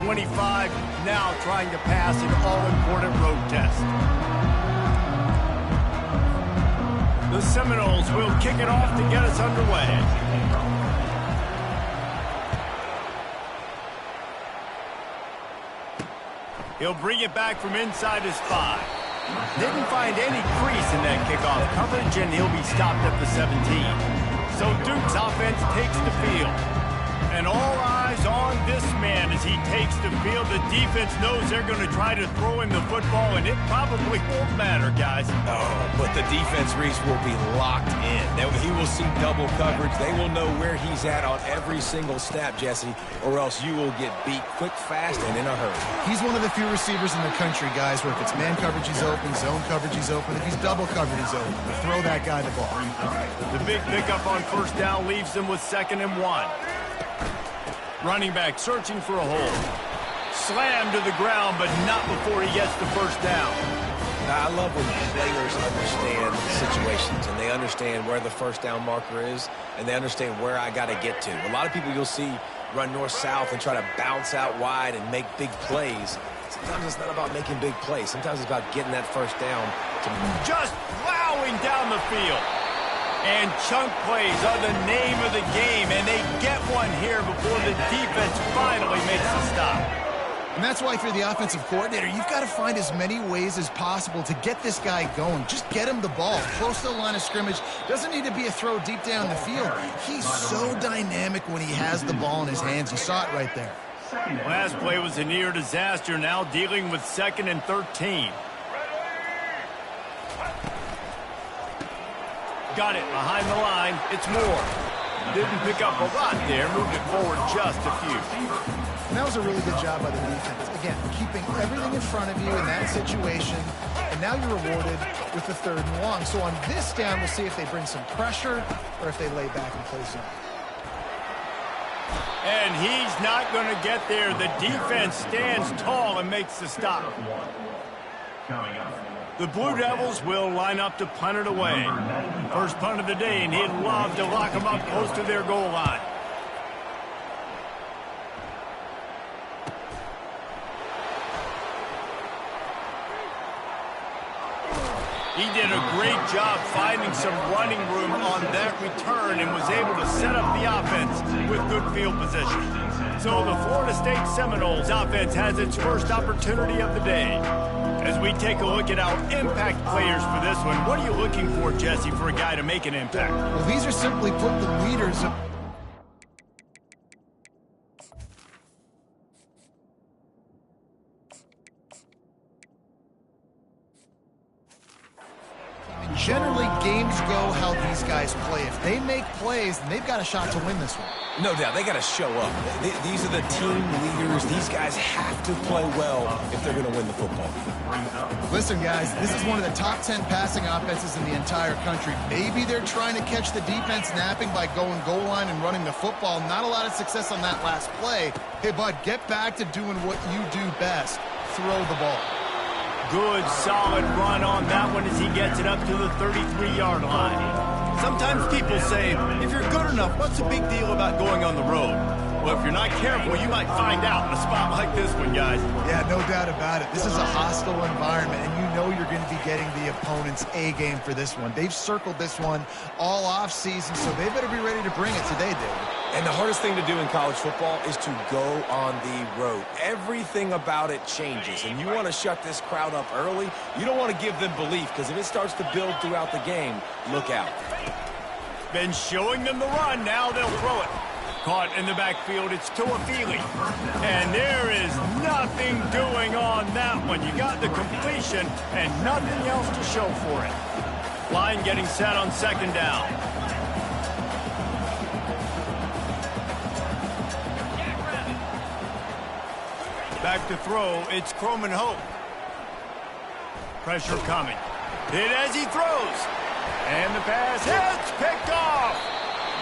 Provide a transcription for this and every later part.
25, now trying to pass an all-important road test. The Seminoles will kick it off to get us underway. He'll bring it back from inside his 5. Didn't find any crease in that kickoff coverage, and he'll be stopped at the 17. So Duke's offense takes the field. And all eyes on this man as he takes the field. The defense knows they're going to try to throw him the football, and it probably won't matter, guys. Oh, but the defense, Reese, will be locked in. He will see double coverage. They will know where he's at on every single snap, Jesse, or else you will get beat quick, fast, and in a hurry. He's one of the few receivers in the country, guys, where if it's man coverage, he's open, zone coverage, he's open. If he's double covered, he's open. Throw that guy the ball. The big pickup on first down leaves them with 2nd and 1. Running back searching for a hole. Slammed to the ground, but not before he gets the first down. I love when players understand situations, and they understand where the first down marker is, and they understand where I got to get to. A lot of people you'll see run north-south and try to bounce out wide and make big plays. Sometimes it's not about making big plays. Sometimes it's about getting that first down. Just plowing down the field. And chunk plays are the name of the game, and they get one here before the defense finally makes a stop. And that's why if you're the offensive coordinator, you've got to find as many ways as possible to get this guy going. Just get him the ball close to the line of scrimmage. Doesn't need to be a throw deep down the field. He's so dynamic when he has the ball in his hands. You saw it right there. Last play was a near disaster, now dealing with 2nd and 13. Got it behind the line. It's Moore. Didn't pick up a lot there. Moved it forward just a few. And that was a really good job by the defense. Again, keeping everything in front of you in that situation. And now you're rewarded with the 3rd and long. So on this down, we'll see if they bring some pressure or if they lay back and play zone. And he's not going to get there. The defense stands tall and makes the stop. The Blue Devils will line up to punt it away. First punt of the day, and he'd love to lock them up close to their goal line. He did a great job finding some running room on that return and was able to set up the offense with good field position. So the Florida State Seminoles offense has its first opportunity of the day. As we take a look at our impact players for this one, what are you looking for, Jesse, for a guy to make an impact? Well, these are simply put the leaders of... Generally, games go how these guys play. If they make plays, then they've got a shot to win this one. No doubt. They got to show up. These are the team leaders. These guys have to play well if they're going to win the football game. Listen, guys, this is one of the top 10 passing offenses in the entire country. Maybe they're trying to catch the defense napping by going goal line and running the football. Not a lot of success on that last play. Hey, bud, get back to doing what you do best. Throw the ball. Good, solid run on that one as he gets it up to the 33-yard line. Sometimes people say, if you're good enough, what's the big deal about going on the road? Well, if you're not careful, you might find out in a spot like this one, guys. Yeah, no doubt about it. This is a hostile environment, and you know you're going to be getting the opponent's A game for this one. They've circled this one all offseason, so they better be ready to bring it today, David. And the hardest thing to do in college football is to go on the road. Everything about it changes, and you want to shut this crowd up early. You don't want to give them belief, because if it starts to build throughout the game, look out. Been showing them the run. Now they'll throw it. Caught in the backfield, it's Toafili. And there is nothing doing on that one. You got the completion and nothing else to show for it. Line getting set on 2nd down. Back to throw, it's Croman Hope. Pressure coming. Hit as he throws. And the pass hits, picked off.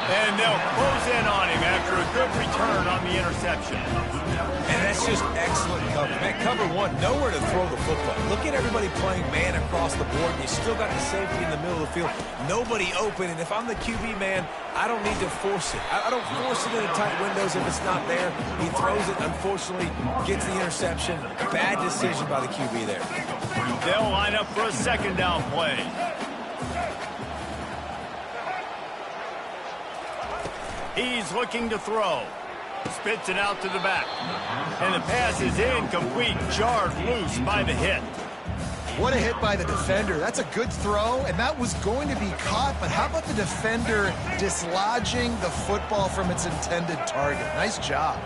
And they'll close in on him after a good return on the interception. And that's just excellent coverage. Man, cover one, nowhere to throw the football. Look at everybody playing man across the board, and you still got the safety in the middle of the field. Nobody open, and if I'm the QB, man, I don't need to force it. I don't force it into tight windows if it's not there. He throws it, unfortunately, gets the interception. Bad decision by the QB there. They'll line up for a second down play. He's looking to throw. Spits it out to the back. And the pass is incomplete, jarred loose by the hit. What a hit by the defender. That's a good throw, and that was going to be caught, but how about the defender dislodging the football from its intended target? Nice job.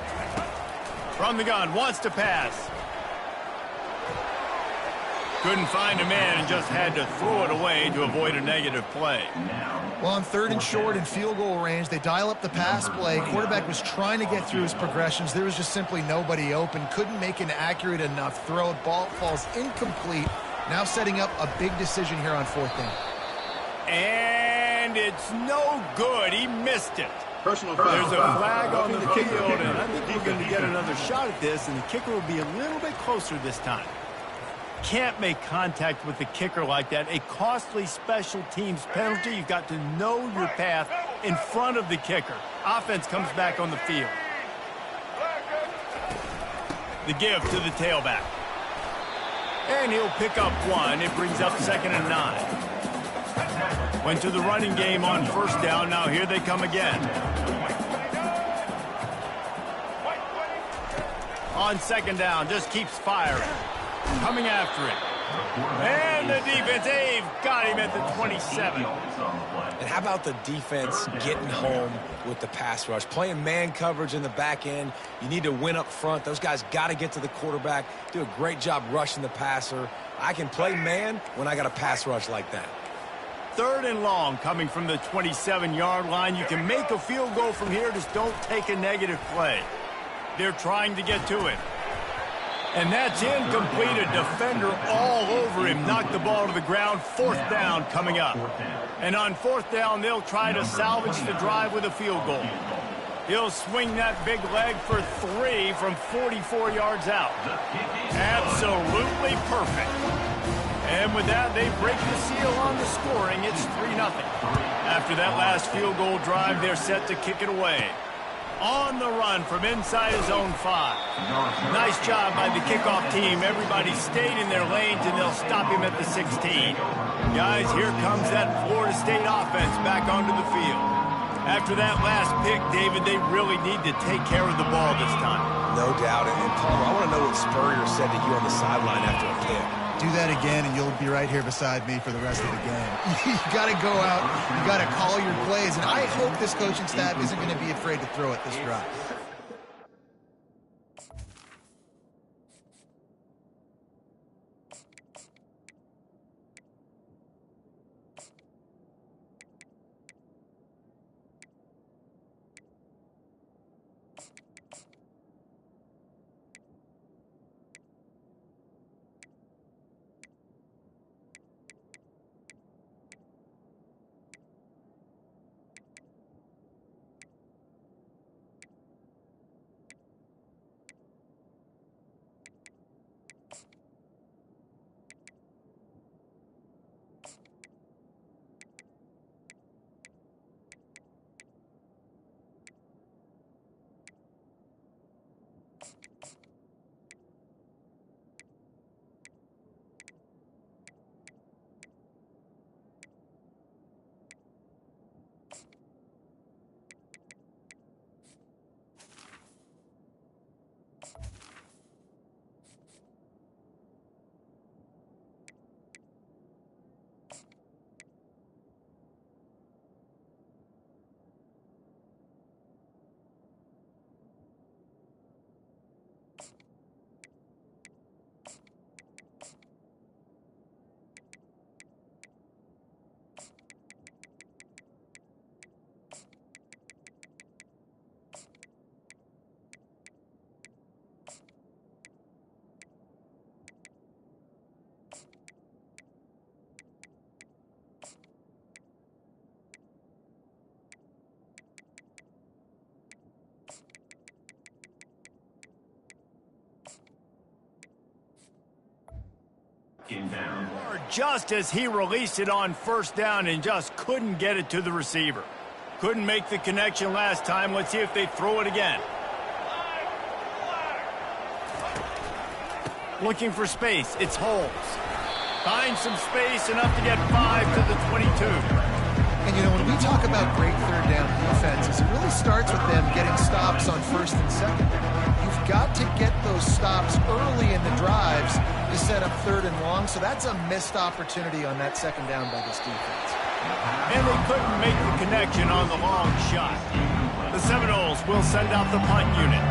From the gun, wants to pass. Couldn't find a man and just had to throw it away to avoid a negative play. Well, on 3rd and short in field goal range, they dial up the pass play. Quarterback was trying to get through his progressions. There was just simply nobody open. Couldn't make an accurate enough throw. Ball falls incomplete. Now setting up a big decision here on 4th down. And it's no good. He missed it. Personal foul. There's a flag on the field, and I think we're going to get another shot at this, and the kicker will be a little bit closer this time. Can't make contact with the kicker like that. A costly special teams penalty. You've got to know your path in front of the kicker. Offense comes back on the field. The give to the tailback. And he'll pick up one. It brings up 2nd and 9. Went to the running game on 1st down. Now here they come again. On 2nd down, just keeps firing. Coming after it. And the defense, they've got him at the 27. And how about the defense getting home with the pass rush? Playing man coverage in the back end. You need to win up front. Those guys got to get to the quarterback. Do a great job rushing the passer. I can play man when I got a pass rush like that. 3rd and long coming from the 27-yard line. You can make a field goal from here. Just don't take a negative play. They're trying to get to it. And that's incomplete. A defender all over him. Knocked the ball to the ground. 4th down coming up. And on 4th down, they'll try to salvage the drive with a field goal. He'll swing that big leg for 3 from 44 yards out. Absolutely perfect. And with that, they break the seal on the scoring. It's 3-0. After that last field goal drive, they're set to kick it away. On the run from inside his own 5. Nice job by the kickoff team. Everybody stayed in their lanes, and they'll stop him at the 16. Guys, here comes that Florida State offense back onto the field. After that last pick, David, they really need to take care of the ball this time. No doubt. And Palmer, I want to know what Spurrier said to you on the sideline after a pick. Do that again, and you'll be right here beside me for the rest of the game. You got to go out. You got to call your plays, and I hope this coaching staff isn't going to be afraid to throw it this drive. Or just as he released it on first down and just couldn't get it to the receiver. Couldn't make the connection last time. Let's see if they throw it again. Looking for space. It's Holmes. Finds some space, enough to get 5 to the 22. And, you know, when we talk about great third down defenses, it really starts with them getting stops on first and second. You've got to get those stops early in the drives to set up third and long, so that's a missed opportunity on that second down by this defense. And they couldn't make the connection on the long shot. The Seminoles will send out the punt unit.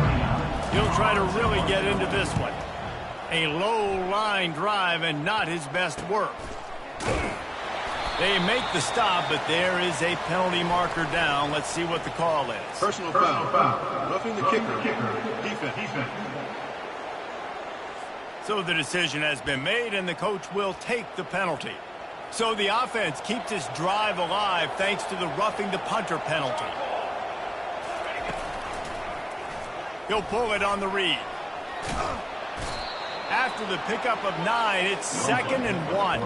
He'll try to really get into this one. A low-line drive and not his best work. They make the stop, but there is a penalty marker down. Let's see what the call is. Personal foul. Roughing the kicker. Defense. So the decision has been made, and the coach will take the penalty. So the offense keeps this drive alive thanks to the roughing the punter penalty. He'll pull it on the read. After the pickup of 9, it's 2nd and 1.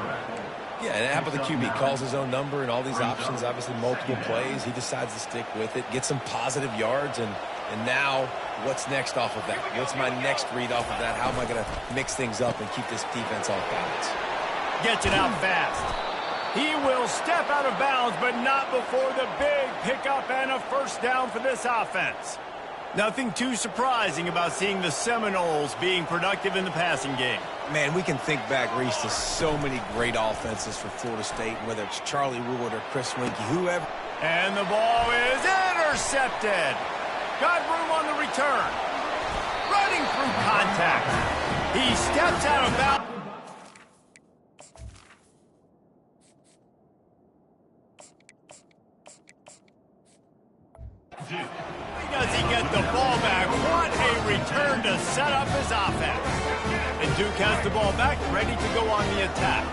Yeah, and how about the QB? Calls his own number and all these options, obviously multiple plays. He decides to stick with it, get some positive yards, and now what's next off of that? What's my next read off of that? How am I going to mix things up and keep this defense off balance? Gets it out fast. He will step out of bounds, but not before the big pickup and a first down for this offense. Nothing too surprising about seeing the Seminoles being productive in the passing game. Man, we can think back, Reese, to so many great offenses for Florida State, whether it's Charlie Wood or Chris Winkie, whoever. And the ball is intercepted. Got room on the return. Running through contact. He steps out of bounds. Does he get the ball back? What a return to set up his offense. And Duke has the ball back, ready to go on the attack.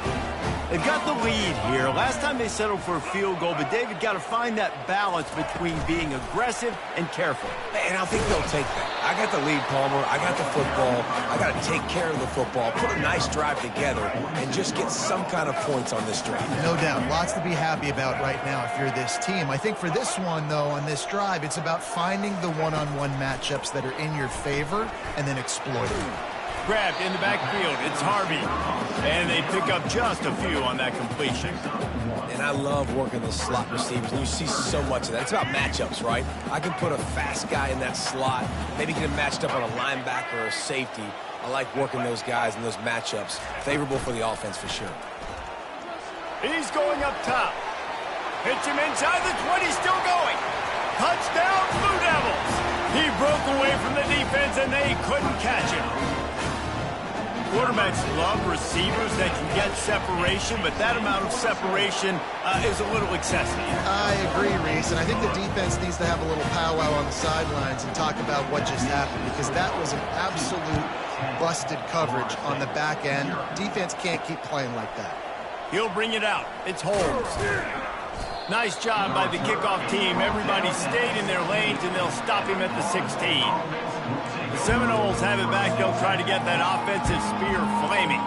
They've got the lead here. Last time they settled for a field goal, but David got to find that balance between being aggressive and careful. And I think they'll take that. I got the lead, Palmer. I got the football. I got to take care of the football, put a nice drive together, and just get some kind of points on this drive. No doubt. Lots to be happy about right now if you're this team. I think for this one, though, on this drive, it's about finding the one-on-one matchups that are in your favor and then exploiting them. Grabbed in the backfield. It's Harvey. And they pick up just a few on that completion. And I love working the slot receivers. And you see so much of that. It's about matchups, right? I can put a fast guy in that slot, maybe get him matched up on a linebacker or a safety. I like working those guys in those matchups. Favorable for the offense for sure. He's going up top. Hits him inside the 20, still going. Touchdown, Blue Devils. He broke away from the defense, and they couldn't catch him. Quarterbacks love receivers that can get separation, but that amount of separation is a little excessive. I agree, Reese, and I think the defense needs to have a little powwow on the sidelines and talk about what just happened, because that was an absolute busted coverage on the back end. Defense can't keep playing like that. He'll bring it out. It's Holmes. Nice job by the kickoff team. Everybody stayed in their lanes, and they'll stop him at the 16. The Seminoles have it back. They'll try to get that offensive spear flaming.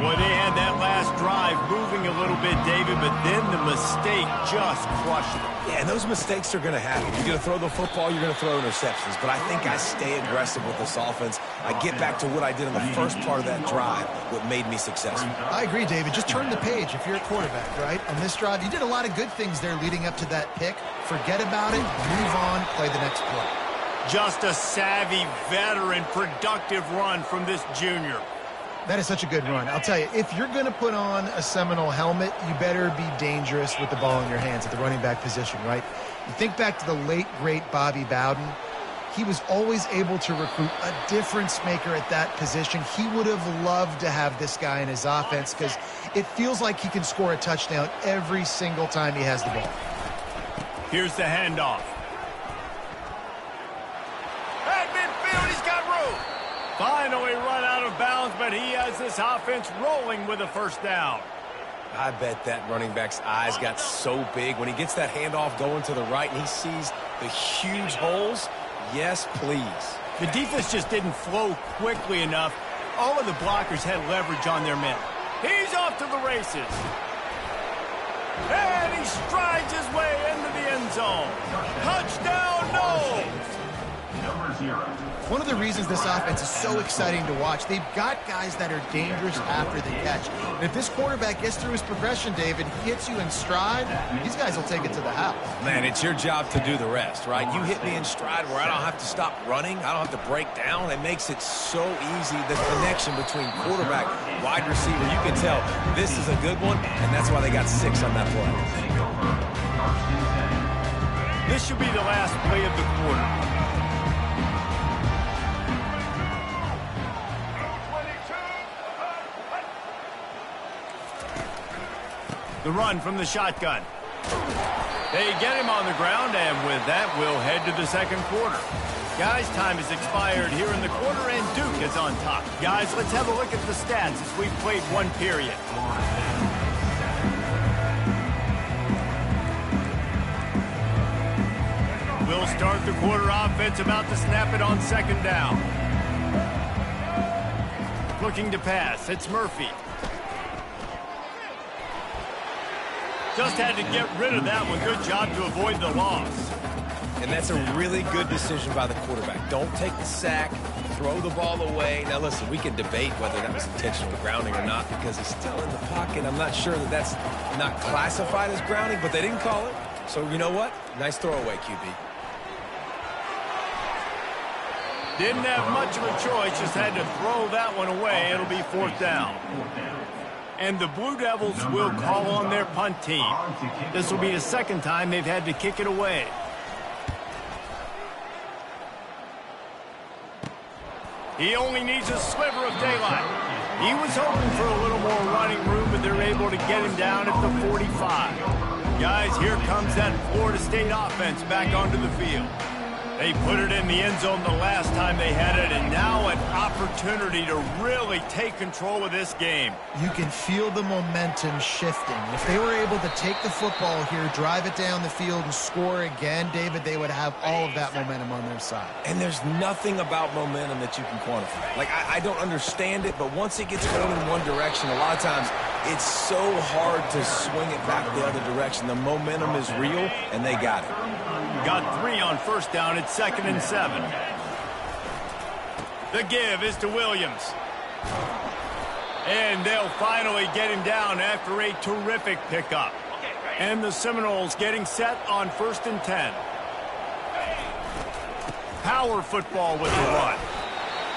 Boy, they had that last drive moving a little bit, David, but then the mistake just crushed them. Yeah, and those mistakes are going to happen. You're going to throw the football, you're going to throw interceptions. But I think I stay aggressive with this offense. I get back to what I did in the first part of that drive, what made me successful. I agree, David. Just turn the page if you're a quarterback, right? On this drive, you did a lot of good things there leading up to that pick. Forget about it, move on, play the next play. Just a savvy, veteran, productive run from this junior. That is such a good run. I'll tell you, if you're going to put on a Seminole helmet, you better be dangerous with the ball in your hands at the running back position, right? You think back to the late, great Bobby Bowden. He was always able to recruit a difference maker at that position. He would have loved to have this guy in his offense because it feels like he can score a touchdown every single time he has the ball. Here's the handoff. At midfield, he's got room. Finally run out of bounds, but he has this offense rolling with a first down. I bet that running back's eyes got so big when he gets that handoff going to the right and he sees the huge holes. Yes, please. The defense just didn't flow quickly enough. All of the blockers had leverage on their men. He's off to the races. And he strides his way into the end zone. Touchdown, Knowles! One of the reasons this offense is so exciting to watch, they've got guys that are dangerous after the catch. And if this quarterback gets through his progression, David, hits you in stride, these guys will take it to the house. Man, it's your job to do the rest, right? You hit me in stride where I don't have to stop running. I don't have to break down. It makes it so easy, the connection between quarterback, wide receiver. You can tell this is a good one, and that's why they got 6 on that play. This should be the last play of the quarter. The run from the shotgun. They get him on the ground, and with that, we'll head to the second quarter. Guys, time has expired here in the quarter, and Duke is on top. Guys, let's have a look at the stats as we've played one period. We'll start the quarter offense about to snap it on second down. Looking to pass, it's Murphy. Just had to get rid of that one. Good job to avoid the loss. And that's a really good decision by the quarterback. Don't take the sack, throw the ball away. Now, listen, we can debate whether that was intentional grounding or not because he's still in the pocket. I'm not sure that that's not classified as grounding, but they didn't call it. So, you know what? Nice throwaway, QB. Didn't have much of a choice, just had to throw that one away. It'll be 4th down. And the Blue Devils will call on their punt team. This will be the second time they've had to kick it away. He only needs a sliver of daylight. He was hoping for a little more running room, but they're able to get him down at the 45. Guys, here comes that Florida State offense back onto the field. They put it in the end zone the last time they had it, and now an opportunity to really take control of this game. You can feel the momentum shifting. If they were able to take the football here, drive it down the field, and score again, David, they would have all of that momentum on their side. And there's nothing about momentum that you can quantify. Like, I don't understand it, but once it gets going in one direction, a lot of times it's so hard to swing it back the other direction. The momentum is real, and they got it. Got 3 on first down. It's 2nd and 7. The give is to Williams. And they'll finally get him down after a terrific pickup. And the Seminoles getting set on 1st and 10. Power football with the run.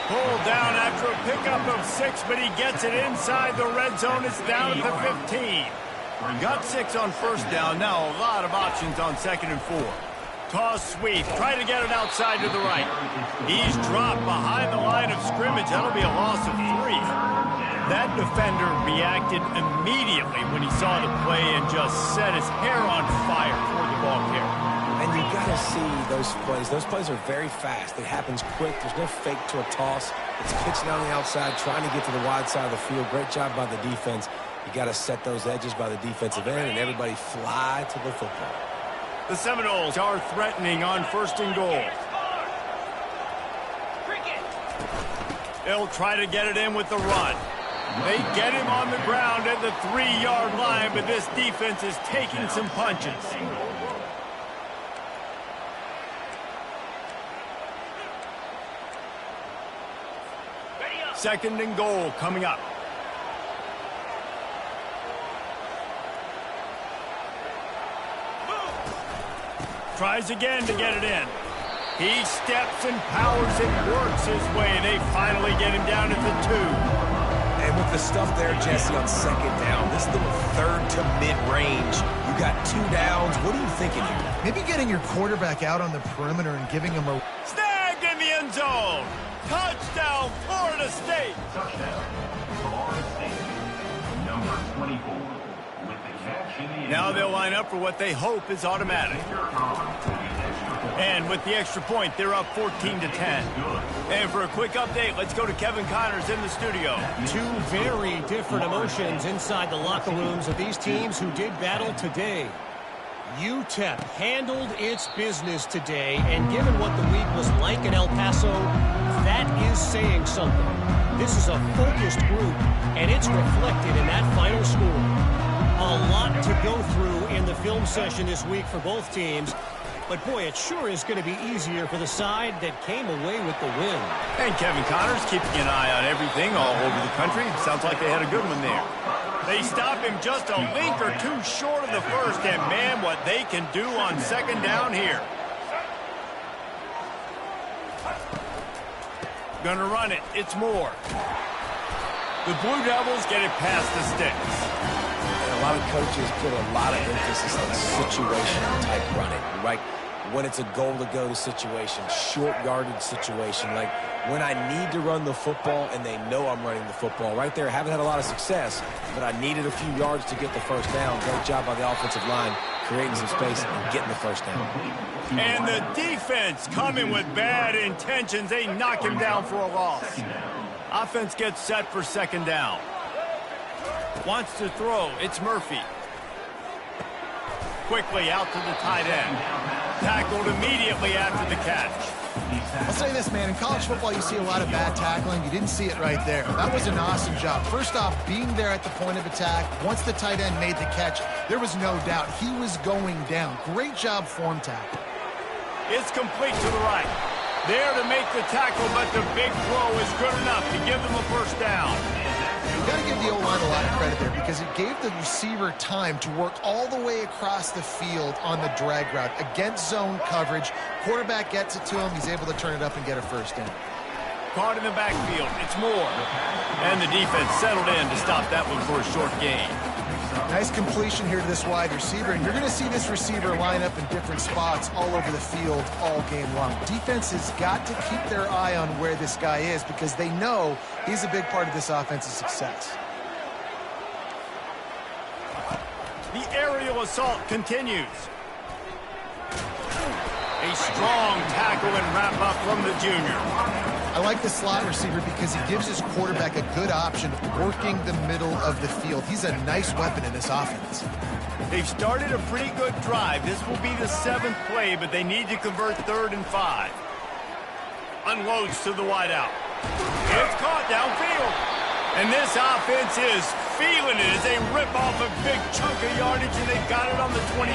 Pulled down after a pickup of 6, but he gets it inside the red zone. It's down at the 15. Got 6 on first down. Now a lot of options on 2nd and 4. Toss sweep. Try to get it outside to the right. He's dropped behind the line of scrimmage. That'll be a loss of 3. That defender reacted immediately when he saw the play and just set his hair on fire toward the ball carrier. And you got to see those plays. Those plays are very fast. It happens quick. There's no fake to a toss. It's pitching on the outside, trying to get to the wide side of the field. Great job by the defense. You got to set those edges by the defensive end, and everybody fly to the football. The Seminoles are threatening on 1st and goal. They'll try to get it in with the run. They get him on the ground at the 3-yard line, but this defense is taking some punches. Second and goal coming up. Tries again to get it in. He steps and powers and works his way. They finally get him down at the 2. And with the stuff there, Jesse, on 2nd down, this little 3rd to mid-range, you got 2 downs. What are you thinking here? Maybe getting your quarterback out on the perimeter and giving him a... Snagged in the end zone. Touchdown, Florida State. Touchdown, Florida State. Number 24. Now they'll line up for what they hope is automatic. And with the extra point, they're up 14-10. And for a quick update, let's go to Kevin Connors in the studio. 2 very different emotions inside the locker rooms of these teams who did battle today. UTEP handled its business today, and given what the week was like in El Paso, that is saying something. This is a focused group, and it's reflected in that final score. A lot to go through in the film session this week for both teams. But, boy, it sure is going to be easier for the side that came away with the win. And Kevin Connors keeping an eye on everything all over the country. Sounds like they had a good one there. They stop him just a link or two short of the first, and, man, what they can do on second down here. Gonna run it. It's Moore. The Blue Devils get it past the sticks. A lot of coaches put a lot of emphasis on situational type running, right? When it's a goal-to-go situation, short yardage situation, like when I need to run the football and they know I'm running the football. Right there, haven't had a lot of success, but I needed a few yards to get the first down. Great job by the offensive line, creating some space and getting the first down. And the defense coming with bad intentions. They knock him down for a loss. Offense gets set for second down. Wants to throw. It's Murphy. Quickly out to the tight end. Tackled immediately after the catch. I'll say this, man. In college football, you see a lot of bad tackling. You didn't see it right there. That was an awesome job. First off, being there at the point of attack. Once the tight end made the catch, there was no doubt he was going down. Great job form tackle. It's complete to the right. There to make the tackle, but the big throw is good enough to give them a first down. You've got to give the O-line a lot of credit there because it gave the receiver time to work all the way across the field on the drag route against zone coverage. Quarterback gets it to him. He's able to turn it up and get a first down. Caught in the backfield. It's Moore. And the defense settled in to stop that one for a short gain. Nice completion here to this wide receiver, and you're going to see this receiver line up in different spots all over the field all game long. Defense has got to keep their eye on where this guy is because they know he's a big part of this offense's success. The aerial assault continues. A strong tackle and wrap up from the junior. I like the slot receiver because he gives his quarterback a good option working the middle of the field. He's a nice weapon in this offense. They've started a pretty good drive. This will be the 7th play, but they need to convert 3rd and 5. Unloads to the wideout. It's caught downfield. And this offense is feeling it as they rip off a big chunk of yardage, and they've got it on the 22.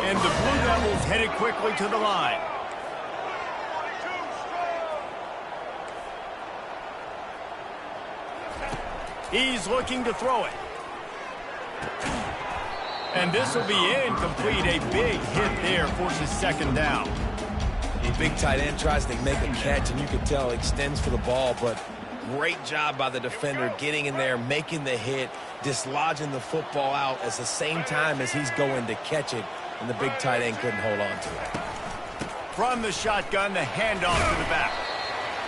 And the Blue Devils headed quickly to the line. He's looking to throw it. And this will be incomplete. A big hit there forces second down. The big tight end tries to make a catch, and you can tell he extends for the ball, but great job by the defender getting in there, making the hit, dislodging the football out at the same time as he's going to catch it, and the big tight end couldn't hold on to it. From the shotgun, the handoff to the back.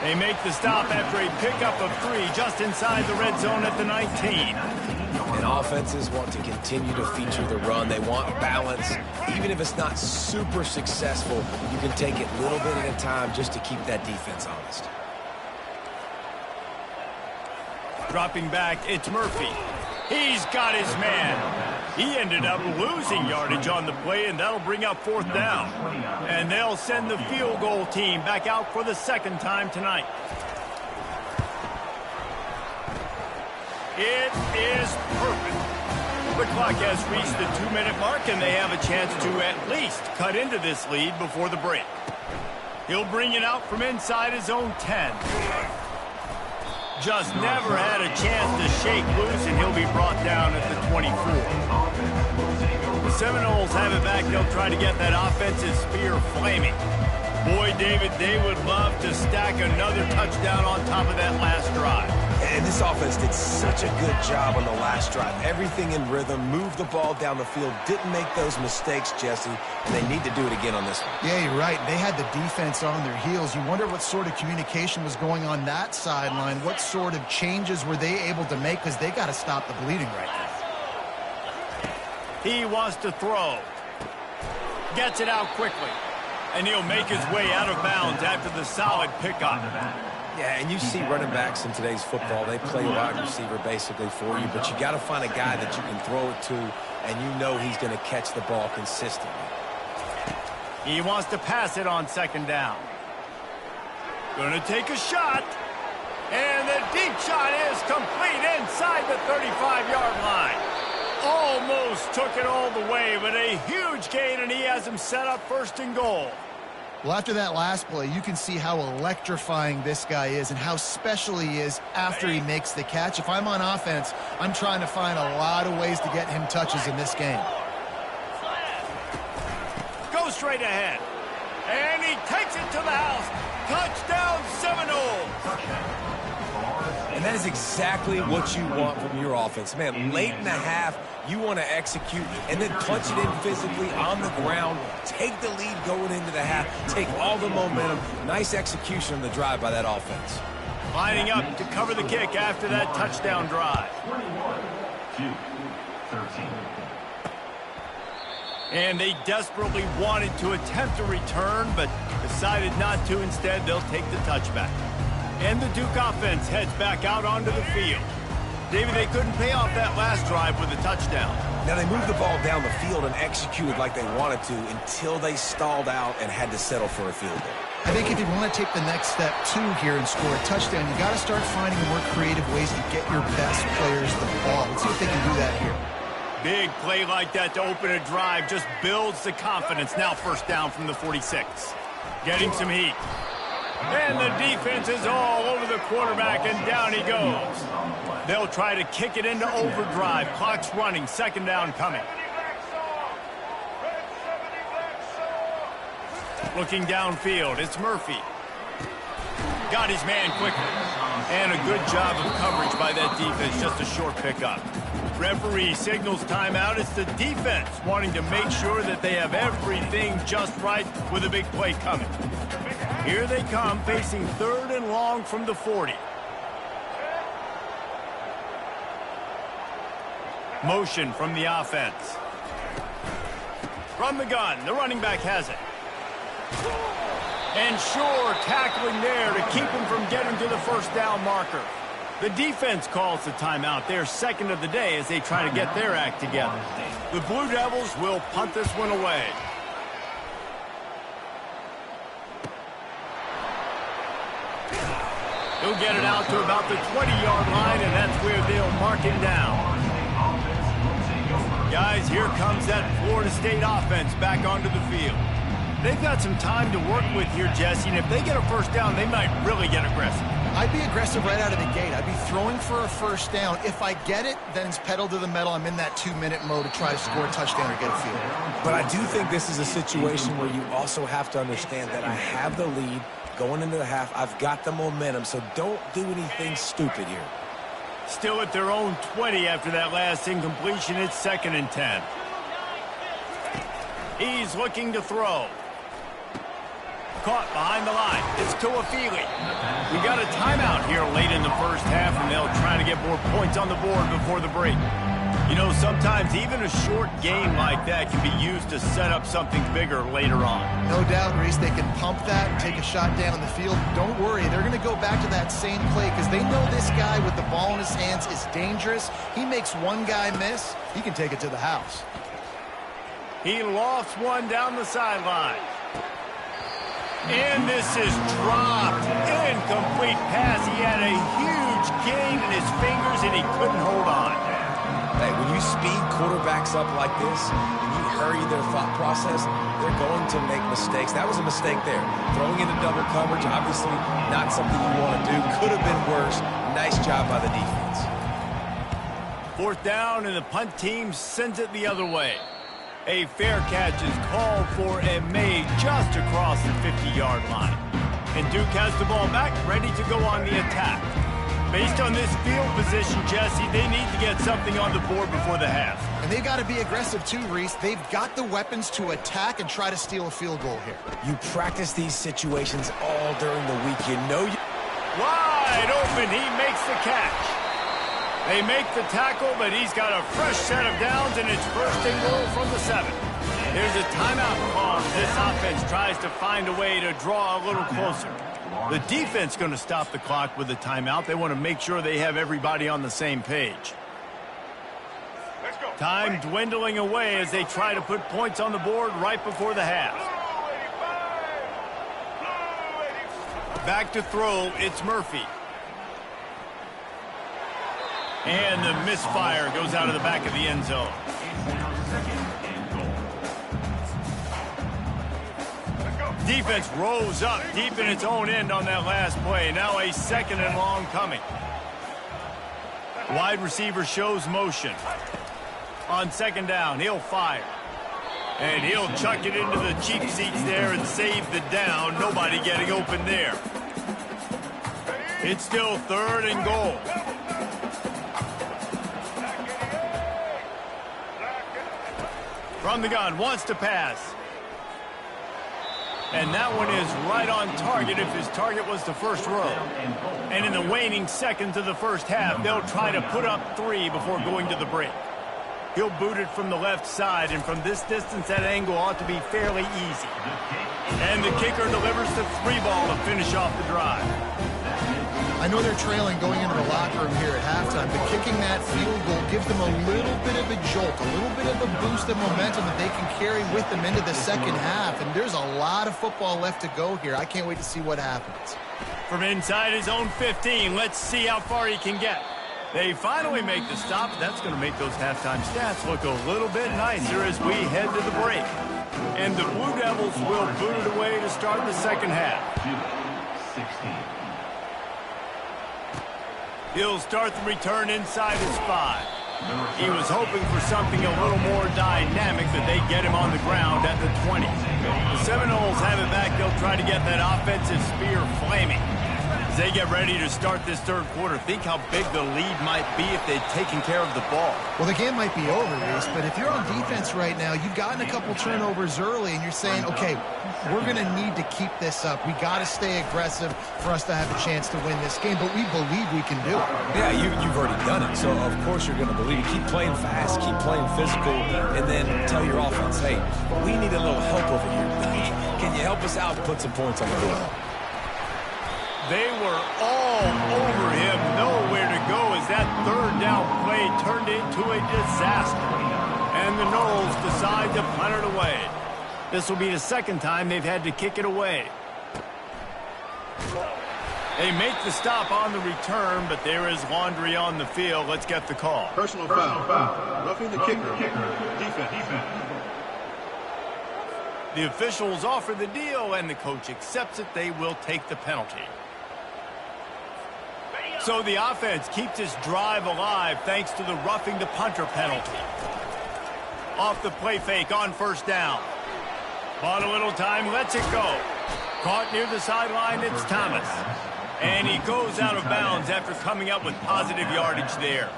They make the stop after a pickup of 3 just inside the red zone at the 19. And offenses want to continue to feature the run. They want balance. Even if it's not super successful, you can take it little bit at a time just to keep that defense honest. Dropping back, it's Murphy. He's got his man. He ended up losing yardage on the play, and that'll bring up 4th down. And they'll send the field goal team back out for the 2nd time tonight. It is perfect. The clock has reached the 2-minute mark, and they have a chance to at least cut into this lead before the break. He'll bring it out from inside his own 10. Just never had a chance to shake loose, and he'll be brought down at the 24. The Seminoles have it back. They'll try to get that offensive spear flaming. Boy, David, they would love to stack another touchdown on top of that last drive. And this offense did such a good job on the last drive. Everything in rhythm, moved the ball down the field, didn't make those mistakes, Jesse, and they need to do it again on this one. Yeah, you're right. They had the defense on their heels. You wonder what sort of communication was going on that sideline. What sort of changes were they able to make because they got to stop the bleeding right now. He wants to throw. Gets it out quickly. And he'll make his way out of bounds after the solid pickup. Yeah, and you see running backs in today's football, they play wide receiver basically for you, but you got to find a guy that you can throw it to, and you know he's going to catch the ball consistently. He wants to pass it on 2nd down. Going to take a shot. And the Long shot is complete inside the 35-yard line. Almost took it all the way, but a huge gain, and he has him set up first and goal. Well, after that last play, you can see how electrifying this guy is and how special he is after he makes the catch. If I'm on offense, I'm trying to find a lot of ways to get him touches in this game. Go straight ahead. And he takes it to the house. Touchdown, Seminoles. And that is exactly what you want from your offense. Man, late in the half, you want to execute and then punch it in physically on the ground, take the lead going into the half, take all the momentum. Nice execution on the drive by that offense. Lining up to cover the kick after that touchdown drive. 21-13. And they desperately wanted to attempt a return, but decided not to. Instead, they'll take the touchback. And the Duke offense heads back out onto the field. David, they couldn't pay off that last drive with a touchdown. Now, they moved the ball down the field and executed like they wanted to until they stalled out and had to settle for a field goal. I think if you want to take the next step, too, here and score a touchdown, you got to start finding more creative ways to get your best players the ball. Let's see if they can do that here. Big play like that to open a drive just builds the confidence. Now first down from the 46. Getting some heat. And the defense is all over the quarterback, and down he goes. They'll try to kick it into overdrive. Clock's running. Second down coming. Looking downfield, it's Murphy. Got his man quickly. And a good job of coverage by that defense. Just a short pickup. Referee signals timeout. It's the defense wanting to make sure that they have everything just right with a big play coming. Here they come, facing third and long from the 40. Motion from the offense. From the gun, the running back has it. And sure, tackling there to keep him from getting to the first down marker. The defense calls the timeout. Their second of the day as they try to get their act together. The Blue Devils will punt this one away. He'll get it out to about the 20-yard line, and that's where they'll mark him down. Guys, here comes that Florida State offense back onto the field. They've got some time to work with here, Jesse, and if they get a first down, they might really get aggressive. I'd be aggressive right out of the gate. I'd be throwing for a first down. If I get it, then it's pedal to the metal. I'm in that 2-minute mode to try to score a touchdown or get a field goal. But I do think this is a situation where you also have to understand that I have the lead going into the half. I've got the momentum, so don't do anything stupid here. Still at their own 20 after that last incompletion. It's 2nd and 10. He's looking to throw. Caught behind the line. It's Tuafili. We got a timeout here late in the first half, and they'll try to get more points on the board before the break. You know, sometimes even a short game like that can be used to set up something bigger later on. No doubt, Reese, they can pump that and take a shot down the field. Don't worry, they're going to go back to that same play because they know this guy with the ball in his hands is dangerous. He makes one guy miss, he can take it to the house. He lofts one down the sideline. And this is dropped. Incomplete pass. He had a huge gain in his fingers, and he couldn't hold on. Hey, when you speed quarterbacks up like this, and you hurry their thought process, they're going to make mistakes. That was a mistake there. Throwing into double coverage, obviously not something you want to do. Could have been worse. Nice job by the defense. Fourth down, and the punt team sends it the other way. A fair catch is called for and made just across the 50-yard line. And Duke has the ball back, ready to go on the attack. Based on this field position, Jesse, they need to get something on the board before the half. And they've got to be aggressive too, Reese. They've got the weapons to attack and try to steal a field goal here. You practice these situations all during the week. You know you... Wide open, he makes the catch. They make the tackle, but he's got a fresh set of downs, and it's first and goal from the 7. There's a timeout call. This offense tries to find a way to draw a little closer. The defense going to stop the clock with a timeout. They want to make sure they have everybody on the same page. Time dwindling away as they try to put points on the board right before the half. Back to throw, it's Murphy. And the misfire goes out of the back of the end zone. Defense rolls up deep in its own end on that last play. Now a 2nd and long coming. Wide receiver shows motion. On 2nd down, he'll fire. And he'll chuck it into the cheap seats there and save the down. Nobody getting open there. It's still 3rd and goal. From the gun, wants to pass. And that one is right on target if his target was the first row. And in the waning seconds of the first half, they'll try to put up 3 before going to the break. He'll boot it from the left side, and from this distance, that angle ought to be fairly easy. And the kicker delivers the 3 ball to finish off the drive. I know they're trailing going into the locker room here at halftime, but kicking that field goal gives them a little bit of a jolt, a little bit of a boost of momentum that they can carry with them into the second half. And there's a lot of football left to go here. I can't wait to see what happens. From inside his own 15, let's see how far he can get. They finally make the stop. That's going to make those halftime stats look a little bit nicer as we head to the break. And the Blue Devils will boot it away to start the second half. 16. He'll start the return inside his 5. He was hoping for something a little more dynamic, but they get him on the ground at the 20. The Seminoles have it back. They'll try to get that offensive spear flaming. As they get ready to start this 3rd quarter, think how big the lead might be if they'd taken care of the ball. Well, the game might be over, Reese, but if you're on defense right now, you've gotten a couple turnovers early, and you're saying, okay, we're going to need to keep this up. We got to stay aggressive for us to have a chance to win this game, but we believe we can do it. Yeah, you've already done it, so of course you're going to believe it. Keep playing fast, keep playing physical, and then tell your offense, hey, we need a little help over here. Can you help us out to put some points on the board? They were all over him, nowhere to go as that 3rd down play turned into a disaster. And the Noles decide to punt it away. This will be the 2nd time they've had to kick it away. They make the stop on the return, but there is laundry on the field. Let's get the call. Personal foul. Roughing the kicker. Defense. The officials offer the deal, and the coach accepts it. They will take the penalty. So the offense keeps this drive alive thanks to the roughing the punter penalty. Off the play fake on 1st down. Bought a little time, lets it go. Caught near the sideline, it's Thomas. And he goes out of bounds after coming up with positive yardage there.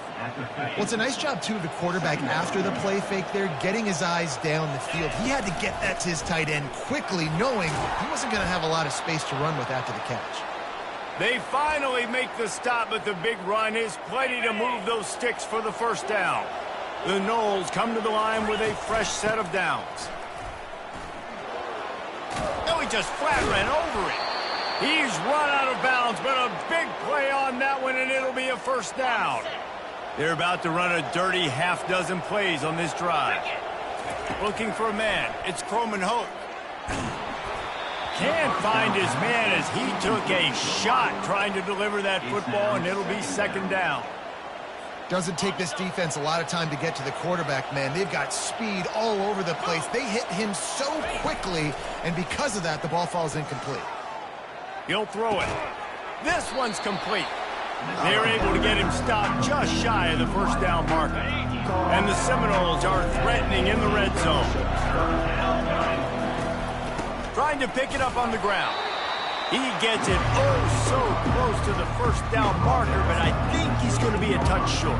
Well, it's a nice job, too, of the quarterback after the play fake there, getting his eyes down the field. He had to get that to his tight end quickly, knowing he wasn't going to have a lot of space to run with after the catch. They finally make the stop, but the big run is plenty to move those sticks for the 1st down. The Noles come to the line with a fresh set of downs. Oh, he just flat ran over it. He's run out of bounds, but a big play on that one, and it'll be a 1st down. They're about to run a dirty half-dozen plays on this drive. Looking for a man. It's Croman Hope. Can't find his man as he took a shot trying to deliver that football, and it'll be 2nd down. Doesn't take this defense a lot of time to get to the quarterback, man. They've got speed all over the place. They hit him so quickly, and because of that, the ball falls incomplete. He'll throw it. This one's complete. They're able to get him stopped just shy of the 1st down marker. And the Seminoles are threatening in the red zone. Trying to pick it up on the ground. He gets it so close to the 1st down marker, but I think he's going to be a touch short.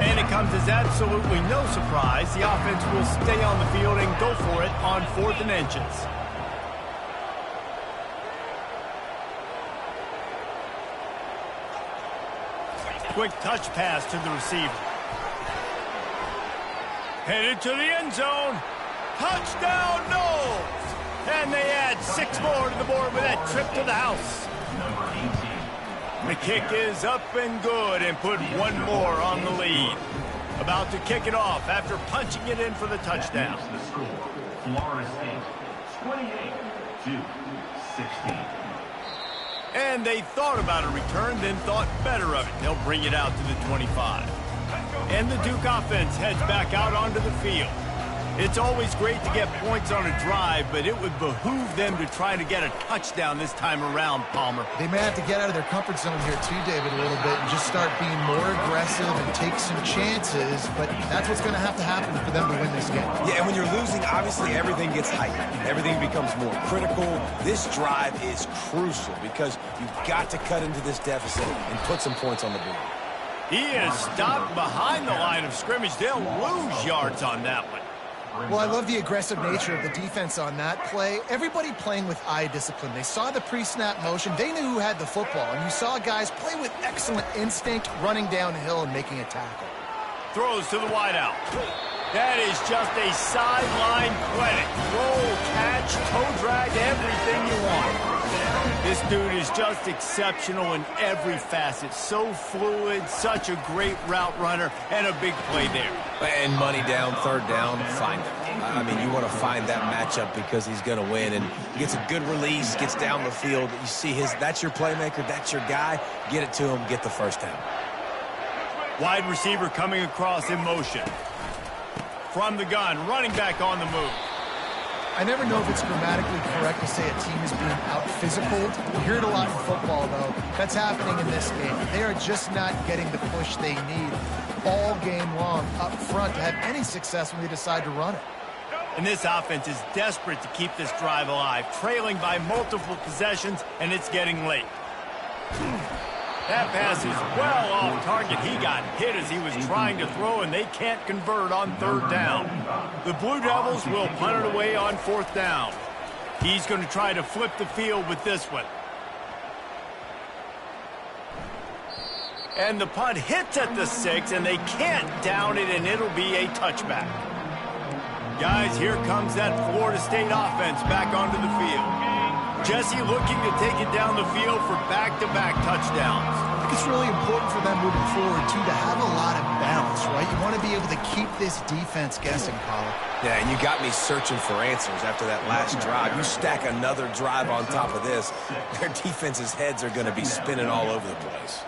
And it comes as absolutely no surprise. The offense will stay on the field and go for it on 4th and inches. Quick touch pass to the receiver. Headed to the end zone. Touchdown, Noles! And they add 6 more to the board with that trip to the house. The kick is up and good and put 1 more on the lead. About to kick it off after punching it in for the touchdown. The score, Florida State, 28-16. And they thought about a return, then thought better of it. They'll bring it out to the 25. And the Duke offense heads back out onto the field. It's always great to get points on a drive, but it would behoove them to try to get a touchdown this time around, Palmer. They may have to get out of their comfort zone here too, David, a little bit and just start being more aggressive and take some chances, but that's what's going to happen for them to win this game. Yeah, and when you're losing, obviously everything gets heightened. Everything becomes more critical. This drive is crucial because you've got to cut into this deficit and put some points on the board. He is stopped behind the line of scrimmage. They'll lose yards on that one. Well, I love the aggressive nature of the defense on that play. Everybody playing with eye discipline. They saw the pre-snap motion. They knew who had the football. And you saw guys play with excellent instinct, running downhill and making a tackle. Throws to the wideout. That is just a sideline clinic. Roll, catch, toe drag, everything you want. This dude is just exceptional in every facet. So fluid, such a great route runner, and a big play there. And money down, third down, find him. I mean, you want to find that matchup because he's going to win. And he gets a good release, gets down the field. You see that's your playmaker, that's your guy. Get it to him, get the first down. Wide receiver coming across in motion. From the gun, running back on the move. I never know if it's grammatically correct to say a team is being out-physical. You hear it a lot in football, though. That's happening in this game. They are just not getting the push they need all game long up front to have any success when they decide to run it. And this offense is desperate to keep this drive alive, trailing by multiple possessions, and it's getting late. That pass is well off target. He got hit as he was trying to throw, and they can't convert on third down. The Blue Devils will punt it away on fourth down. He's going to try to flip the field with this one. And the punt hits at the 6, and they can't down it, and it'll be a touchback. Guys, here comes that Florida State offense back onto the field. Jesse looking to take it down the field for back-to-back touchdowns. I think it's really important for them moving forward, too, to have a lot of balance, right? You want to be able to keep this defense guessing, Colin. Yeah, and you got me searching for answers after that last drive. You stack another drive on top of this, their defense's heads are going to be spinning all over the place.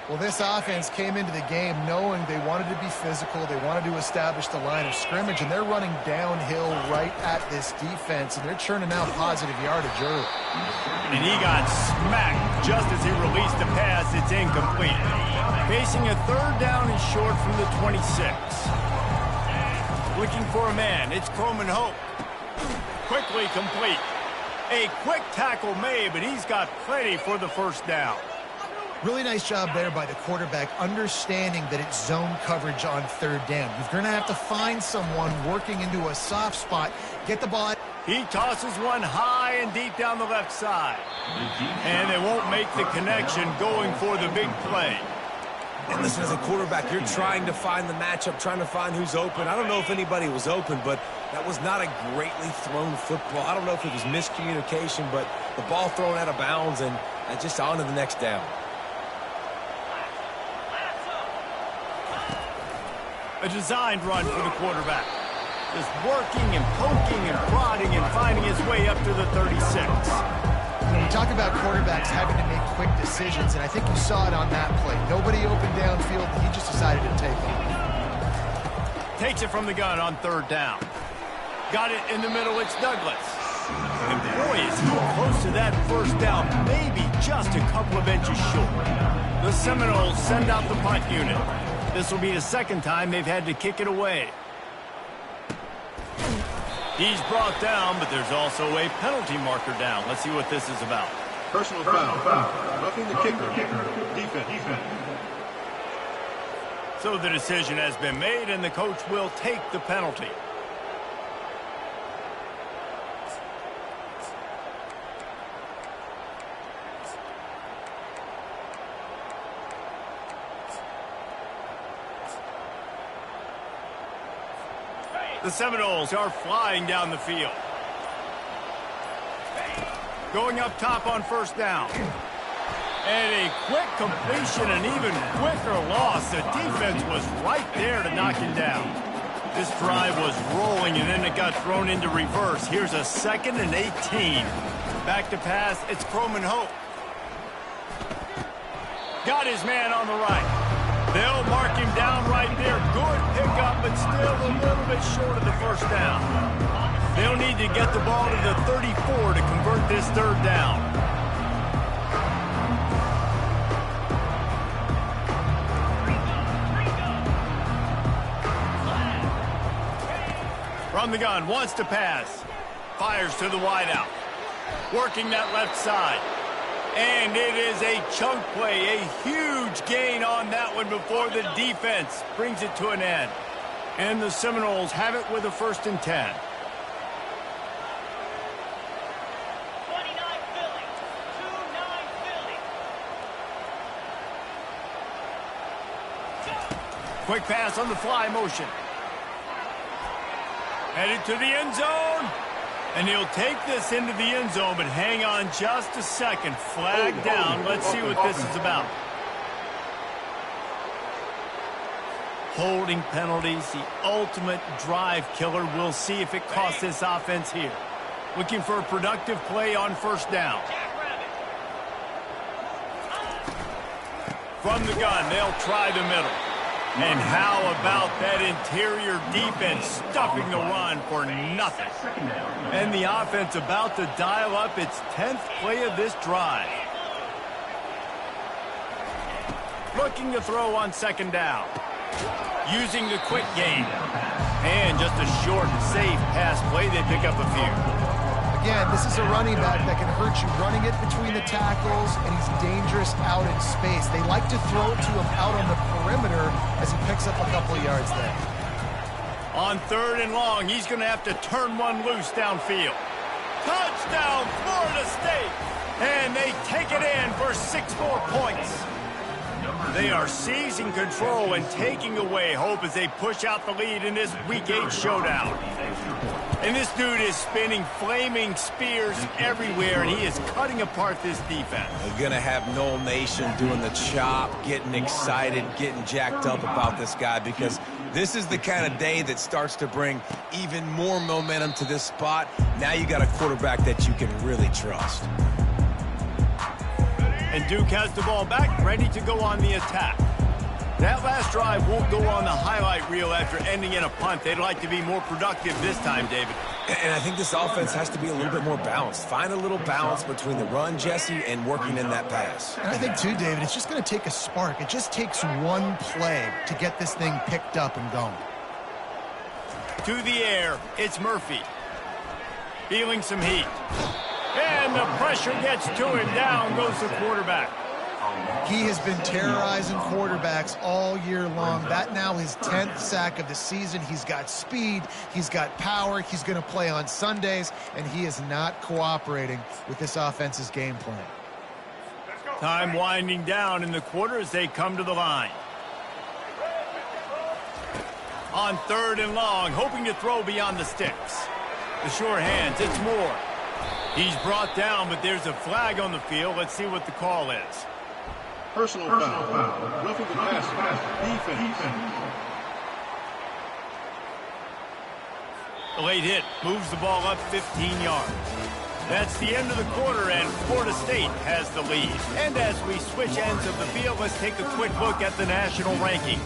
Well, this offense came into the game knowing they wanted to be physical, they wanted to establish the line of scrimmage, and they're running downhill right at this defense, and they're churning out positive yardage early. And he got smacked just as he released the pass. It's incomplete. Facing a third down and short from the 26. Looking for a man. It's Croman Hope. Quickly complete. A quick tackle made, but he's got plenty for the first down. Really nice job there by the quarterback, understanding that it's zone coverage on third down. You're going to have to find someone working into a soft spot, get the ball. He tosses one high and deep down the left side. And they won't make the connection going for the big play. And listen, as a quarterback, you're trying to find the matchup, trying to find who's open. I don't know if anybody was open, but that was not a greatly thrown football. I don't know if it was miscommunication, but the ball thrown out of bounds and just on to the next down. A designed run for the quarterback. Just working and poking and prodding and finding his way up to the 36. When you talk about quarterbacks having to make quick decisions, and I think you saw it on that play. Nobody open downfield, he just decided to take off. Takes it from the gun on third down. Got it in the middle, it's Douglas. And boy, is he close to that first down, maybe just a couple of inches short. The Seminoles send out the punt unit. This will be the second time they've had to kick it away. He's brought down, but there's also a penalty marker down. Let's see what this is about. Personal foul. Roughing the kicker. Defense. So the decision has been made, and the coach will take the penalty. The Seminoles are flying down the field. Going up top on first down. And a quick completion, an even quicker loss. The defense was right there to knock him down. This drive was rolling, and then it got thrown into reverse. Here's a 2nd and 18. Back to pass, it's Croman Hope. Got his man on the right. They'll mark him down right there. Good pickup, but still a little bit short of the first down. They'll need to get the ball to the 34 to convert this third down. From the gun, wants to pass. Fires to the wideout. Working that left side. And it is a chunk play, a huge gain on that one before the defense brings it to an end. And the Seminoles have it with a 1st and 10. 29 Philly. 2-9 Philly. Quick pass on the fly motion. Headed to the end zone. And he'll take this into the end zone, but hang on just a second. Flag down. Let's see what this is about. Holding penalties, the ultimate drive killer. We'll see if it costs this offense here. Looking for a productive play on 1st down. From the gun, they'll try the middle. And how about that interior defense stuffing the run for nothing? And the offense about to dial up its 10th play of this drive. Looking to throw on 2nd down. Using the quick game. And just a short, safe pass play. They pick up a few. Again, this is a running back that can hurt you running it between the tackles, and he's dangerous out in space. They like to throw it to him out on the perimeter as he picks up a couple of yards there. On 3rd and long, he's going to have to turn one loose downfield. Touchdown, Florida State! And they take it in for 6 more points. They are seizing control and taking away hope as they push out the lead in this Week 8 showdown. And this dude is spinning flaming spears everywhere, and he is cutting apart this defense. We're going to have Noel Nation doing the chop, getting excited, getting jacked up about this guy, because this is the kind of day that starts to bring even more momentum to this spot. Now you got a quarterback that you can really trust. And Duke has the ball back, ready to go on the attack. That last drive won't go on the highlight reel after ending in a punt. They'd like to be more productive this time, David. And I think this offense has to be a little bit more balanced. Find a little balance between the run, Jesse, and working in that pass. And I think, too, David, it's just going to take a spark. It just takes one play to get this thing picked up and going. To the air, it's Murphy. Feeling some heat. And the pressure gets to him. Down goes the quarterback. He has been terrorizing quarterbacks all year long. That now his 10th sack of the season. He's got speed. He's got power. He's going to play on Sundays, and he is not cooperating with this offense's game plan. Time winding down in the quarter as they come to the line. On 3rd and long, hoping to throw beyond the sticks. The sure hands, it's Moore. He's brought down, but there's a flag on the field. Let's see what the call is. Personal foul. Roughing the passer. Defense. The late hit moves the ball up 15 yards. That's the end of the quarter, and Florida State has the lead. And as we switch ends of the field, let's take a quick look at the national rankings.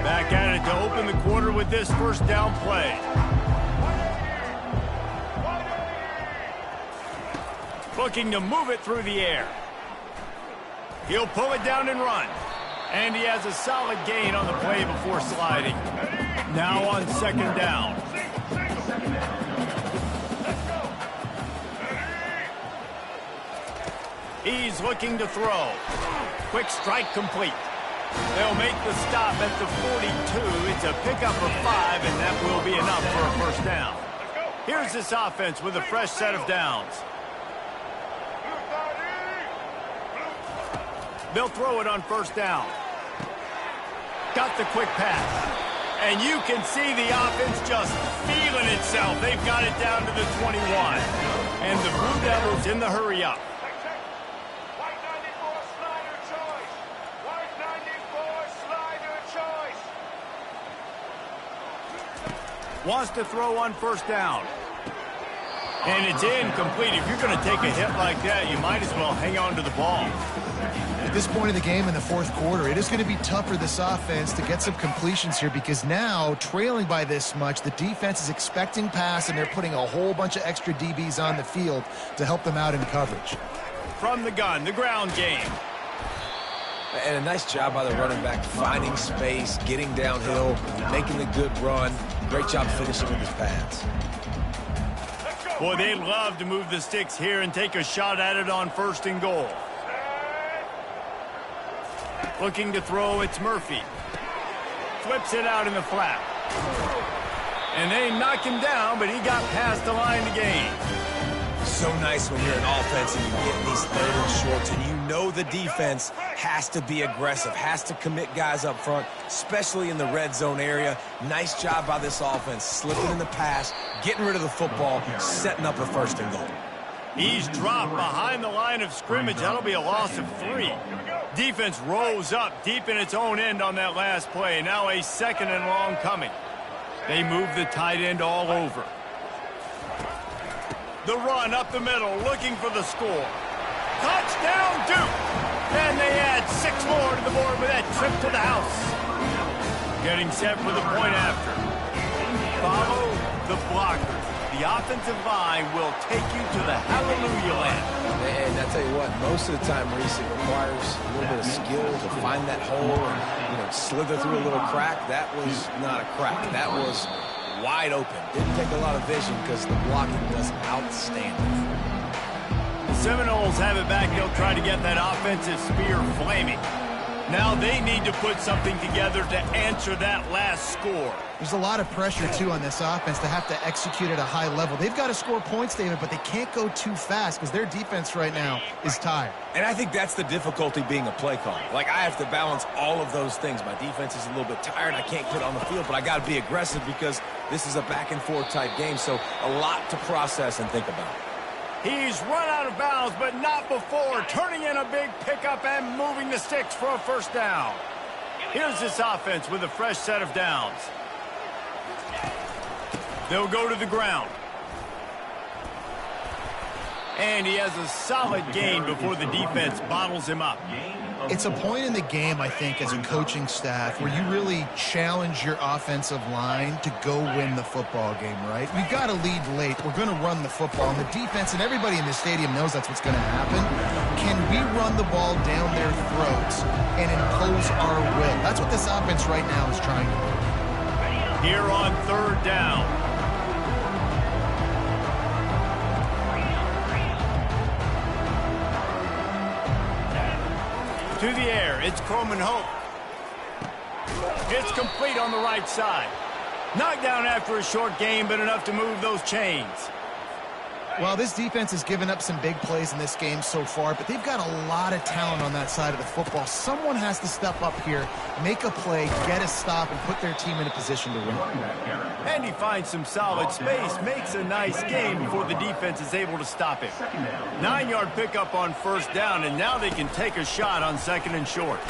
Back at it to open the quarter with this 1st down play. Looking to move it through the air. He'll pull it down and run. And he has a solid gain on the play before sliding. Now on 2nd down. He's looking to throw. Quick strike complete. They'll make the stop at the 42. It's a pickup of 5, and that will be enough for a 1st down. Here's this offense with a fresh set of downs. They'll throw it on 1st down. Got the quick pass. And you can see the offense just feeling itself. They've got it down to the 21. And the Blue Devils in the hurry-up. Wants to throw on 1st down. And it's incomplete. If you're going to take a hit like that, you might as well hang on to the ball. At this point in the game in the fourth quarter, it is going to be tough for this offense to get some completions here because now, trailing by this much, the defense is expecting pass, and they're putting a whole bunch of extra DBs on the field to help them out in coverage. From the gun, the ground game. And a nice job by the running back, finding space, getting downhill, making a good run. Great job finishing with his pads. Boy, they love to move the sticks here and take a shot at it on 1st and goal. Looking to throw, it's Murphy. Flips it out in the flat. And they knock him down, but he got past the line to gain. So nice when you're an offense and you get these 3rd and shorts and you know the defense has to be aggressive, has to commit guys up front, especially in the red zone area. Nice job by this offense, slipping in the pass, getting rid of the football, setting up a 1st and goal. He's dropped behind the line of scrimmage. That'll be a loss of 3. Defense rose up deep in its own end on that last play. Now a 2nd and long coming. They move the tight end all over. The run up the middle, looking for the score. Touchdown, Duke! And they add 6 more to the board with that trip to the house. Getting set for the point after. Follow the blocker. The offensive line will take you to the hallelujah land. And I tell you what, most of the time, Reese, it requires a little bit of skill to find that hole and, slither through a little crack. That was not a crack. That was wide open. Didn't take a lot of vision because the blocking was outstanding. The Seminoles have it back. They'll try to get that offensive spear flaming. Now they need to put something together to answer that last score. There's a lot of pressure, too, on this offense to have to execute at a high level. They've got to score points, David, but they can't go too fast because their defense right now is tired. And I think that's the difficulty being a play caller. Like, I have to balance all of those things. My defense is a little bit tired. I can't get on the field, but I got to be aggressive because this is a back-and-forth type game, so a lot to process and think about. He's run out of bounds, but not before. Turning in a big pickup and moving the sticks for a 1st down. Here's this offense with a fresh set of downs. They'll go to the ground. And he has a solid gain before the defense bottles him up. It's a point in the game, I think, as a coaching staff where you really challenge your offensive line to go win the football game, right? We've got to lead late. We're going to run the football. And the defense and everybody in the stadium knows that's what's going to happen. Can we run the ball down their throats and impose our will? That's what this offense right now is trying to do. Here on 3rd down. To the air, it's Croman Hope. It's complete on the right side. Knocked down after a short game, but enough to move those chains. Well, this defense has given up some big plays in this game so far, but they've got a lot of talent on that side of the football. Someone has to step up here, make a play, get a stop, and put their team in a position to win. And he finds some solid space, makes a nice game before the defense is able to stop him. 9-yard pickup on 1st down, and now they can take a shot on 2nd and short.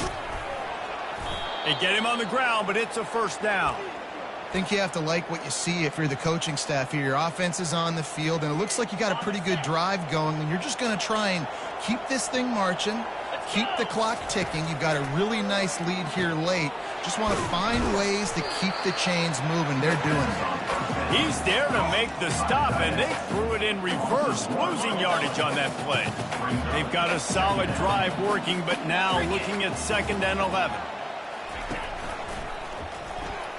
They get him on the ground, but it's a 1st down. I think you have to like what you see if you're the coaching staff here. Your offense is on the field, and it looks like you got a pretty good drive going, and you're just going to try and keep this thing marching, keep the clock ticking. You've got a really nice lead here late. Just want to find ways to keep the chains moving. They're doing it. He's there to make the stop, and they threw it in reverse, losing yardage on that play. They've got a solid drive working, but now looking at 2nd and 11.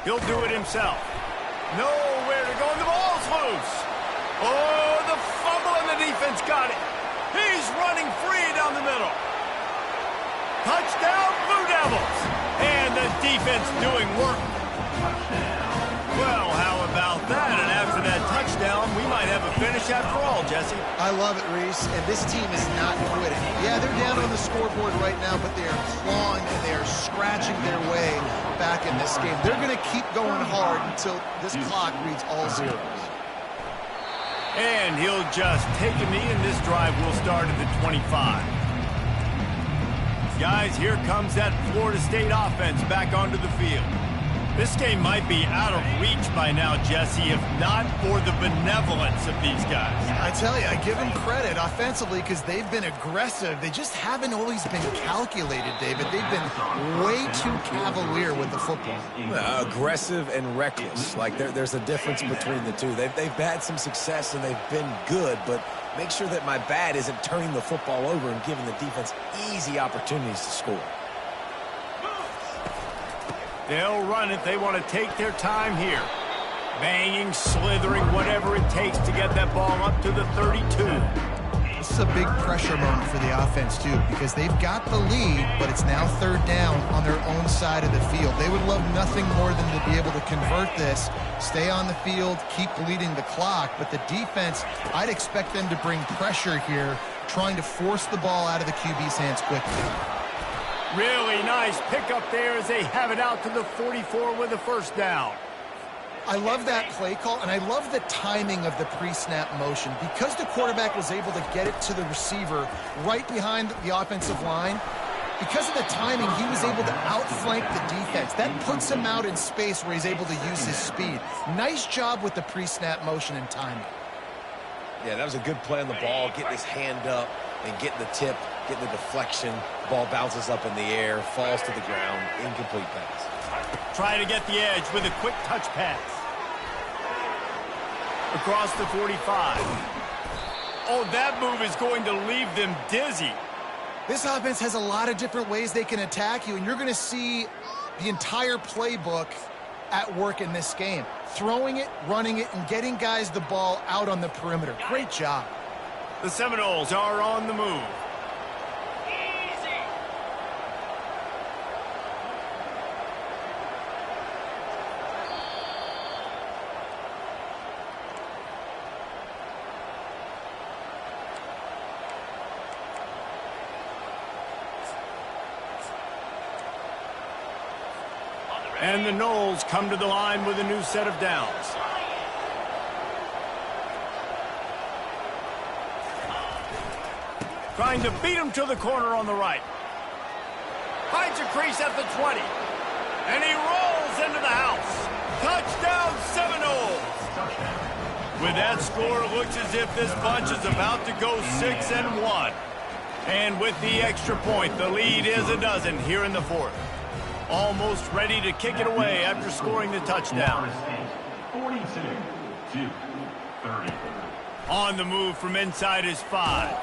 He'll do it himself. Nowhere to go, and the ball's loose. Oh, the fumble, and the defense got it. He's running free down the middle. Touchdown, Blue Devils. And the defense doing work. Well, how about that? And after that touchdown, we might have a finish after all, Jesse. I love it, Reese, and this team is not quitting. Yeah, they're down on the scoreboard right now, but they are clawing and they are scratching their way back in this game. They're going to keep going hard until this clock reads all zeros. And he'll just take a knee, and this drive will start at the 25. Guys, here comes that Florida State offense back onto the field. This game might be out of reach by now, Jesse, if not for the benevolence of these guys. I tell you, I give them credit offensively because they've been aggressive. They just haven't always been calculated, David. They've been way too cavalier with the football. Aggressive and reckless. Like there's a difference between the two. They've had some success and they've been good, but make sure that my bad isn't turning the football over and giving the defense easy opportunities to score. They'll run it. They want to take their time here. Banging, slithering, whatever it takes to get that ball up to the 32. This is a big pressure moment for the offense, too, because they've got the lead, but it's now third down on their own side of the field. They would love nothing more than to be able to convert this, stay on the field, keep bleeding the clock. But the defense, I'd expect them to bring pressure here, trying to force the ball out of the QB's hands quickly. Really nice pickup there as they have it out to the 44 with a first down. I love that play call, and I love the timing of the pre-snap motion. Because the quarterback was able to get it to the receiver right behind the offensive line, because of the timing, he was able to outflank the defense. That puts him out in space where he's able to use his speed. Nice job with the pre-snap motion and timing. Yeah, that was a good play on the ball, getting his hand up and getting the tip, getting the deflection. The ball bounces up in the air, falls to the ground, incomplete pass. Try to get the edge with a quick touch pass. Across the 45. Oh, that move is going to leave them dizzy. This offense has a lot of different ways they can attack you, and you're going to see the entire playbook at work in this game. Throwing it, running it, and getting guys the ball out on the perimeter. Great job. The Seminoles are on the move. And the Noles come to the line with a new set of downs. Trying to beat him to the corner on the right. Finds a crease at the 20. And he rolls into the house. Touchdown Seminoles. With that score, it looks as if this bunch is about to go 6-1. And with the extra point, the lead is a dozen here in the fourth. Almost ready to kick it away after scoring the touchdown. 42-30. On the move from inside his 5.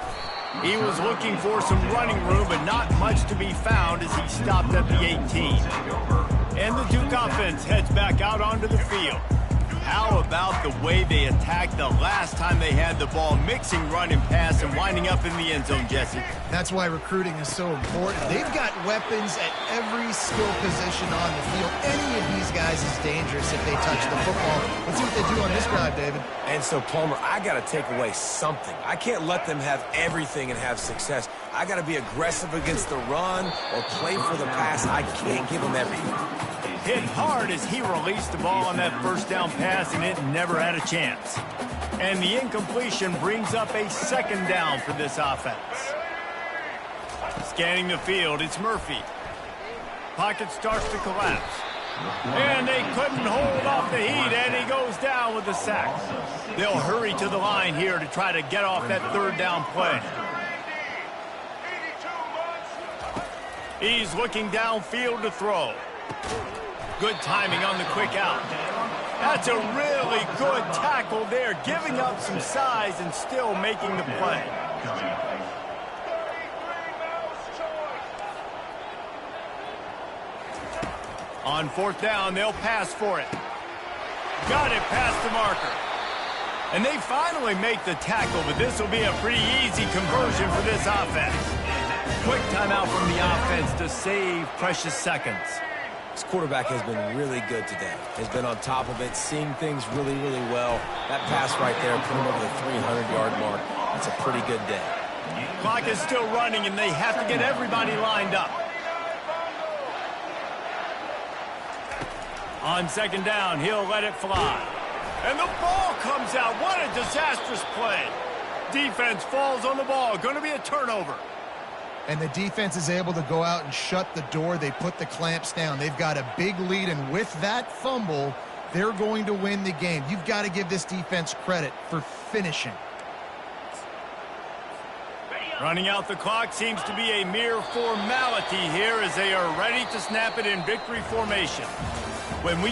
He was looking for some running room, but not much to be found as he stopped at the 18. And the Duke offense heads back out onto the field. How about the way they attacked the last time they had the ball, mixing run and pass and winding up in the end zone, Jesse? That's why recruiting is so important. They've got weapons at every skill position on the field. Any of these guys is dangerous if they touch the football. Let's see what they do on this drive, David. And so, Palmer, I got to take away something. I can't let them have everything and have success. I got to be aggressive against the run or play for the pass. I can't give them everything. Hit hard as he released the ball on that first down pass, and it never had a chance. And the incompletion brings up a second down for this offense. Scanning the field, it's Murphy. Pocket starts to collapse. And they couldn't hold off the heat, and he goes down with the sack. They'll hurry to the line here to try to get off that third down play. He's looking downfield to throw. Good timing on the quick out. That's a really good tackle there, giving up some size and still making the play. On fourth down, they'll pass for it. Got it past the marker. And they finally make the tackle, but this will be a pretty easy conversion for this offense. Quick timeout from the offense to save precious seconds. This quarterback has been really good today. Has been on top of it, seeing things really, really well. That pass right there put him over the 300-yard mark. That's a pretty good day. Clock is still running, and they have to get everybody lined up. On second down, he'll let it fly. And the ball comes out. What a disastrous play. Defense falls on the ball. Going to be a turnover. And the defense is able to go out and shut the door. They put the clamps down. They've got a big lead, and with that fumble, they're going to win the game. You've got to give this defense credit for finishing. Running out the clock seems to be a mere formality here as they are ready to snap it in victory formation. When we